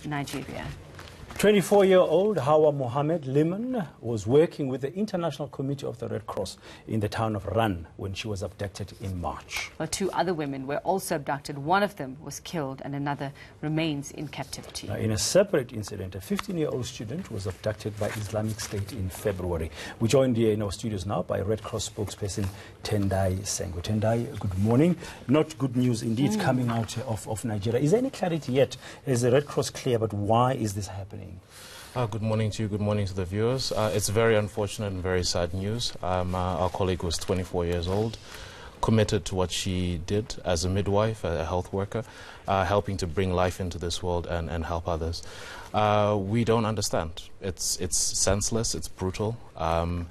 Nigeria. 24-year-old Hauwa Mohammed Liman was working with the International Committee of the Red Cross in the town of Rann when she was abducted in March. Well, two other women were also abducted. One of them was killed and another remains in captivity. Now, in a separate incident, a 15-year-old student was abducted by Islamic State in February. We're joined here in our studios now by Red Cross spokesperson Tendai Sengwe. Tendai, good morning. Not good news indeed coming out of Nigeria. Is there any clarity yet? Is the Red Cross clear about why is this happening? Good morning to you, good morning to the viewers. It's very unfortunate and very sad news. Our colleague was 24 years old, committed to what she did as a midwife, a health worker, helping to bring life into this world and help others. We don't understand. It's senseless, it's brutal, and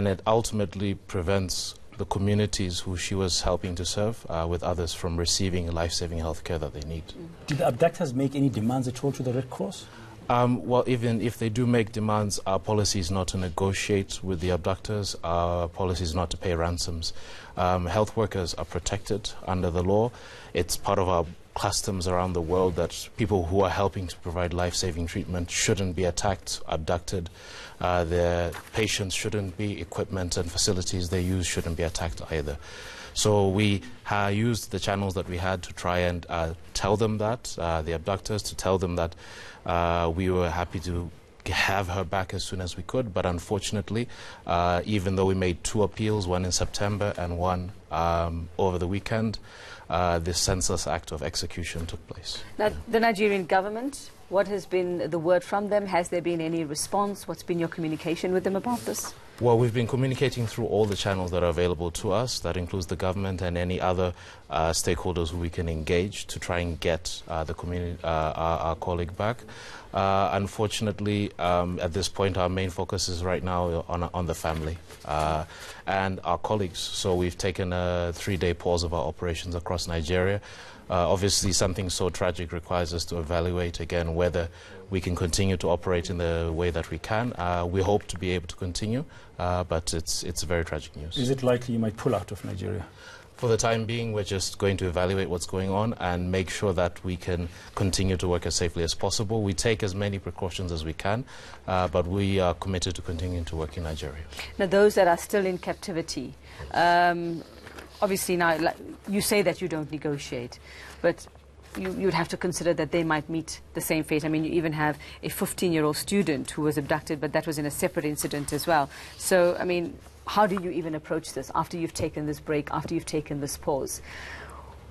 it ultimately prevents the communities who she was helping to serve with others from receiving life-saving health care that they need. Did the abductors make any demands at all to the Red Cross? Well, even if they do make demands, our policy is not to negotiate with the abductors. Our policy is not to pay ransoms. Health workers are protected under the law. It's part of our customs around the world that people who are helping to provide life-saving treatment shouldn't be attacked, abducted. Their patients shouldn't be, equipment and facilities they use shouldn't be attacked either. So we used the channels that we had to try and tell them that, the abductors, to tell them that we were happy to have her back as soon as we could. But unfortunately, even though we made two appeals, one in September and one over the weekend, this senseless act of execution took place. Now, the Nigerian government, what has been the word from them? Has there been any response? What's been your communication with them about this? Well, we've been communicating through all the channels that are available to us. That includes the government and any other stakeholders who we can engage to try and get the community, our colleague back. Unfortunately, at this point, our main focus is right now on the family and our colleagues. So we've taken a 3-day pause of our operations across Nigeria. Obviously, something so tragic requires us to evaluate again whether we can continue to operate in the way that we can. We hope to be able to continue, but it's very tragic news. Is it likely you might pull out of Nigeria? For the time being, we're just going to evaluate what's going on and make sure that we can continue to work as safely as possible. We take as many precautions as we can, but we are committed to continuing to work in Nigeria. Now, those that are still in captivity, obviously now, like, you say that you don't negotiate, but you'd have to consider that they might meet the same fate. I mean, you even have a 15-year-old student who was abducted, but that was in a separate incident as well. So, I mean, how do you even approach this after you've taken this break, after you've taken this pause?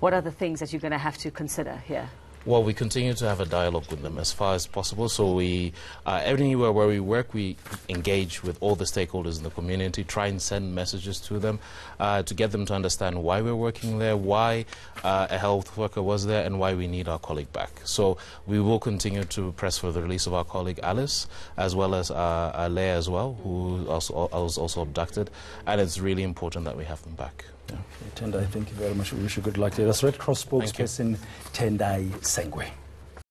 What are the things that you're going to have to consider here? Well, we continue to have a dialogue with them as far as possible. So we, everywhere where we work, we engage with all the stakeholders in the community, try and send messages to them to get them to understand why we're working there, why a health worker was there, and why we need our colleague back. So we will continue to press for the release of our colleague Alice, as well as Leah as well, who was also abducted. And it's really important that we have them back. Yeah. Tendai, thank you very much. We wish you good luck. That's Red Cross spokesperson Tendai Sengwe.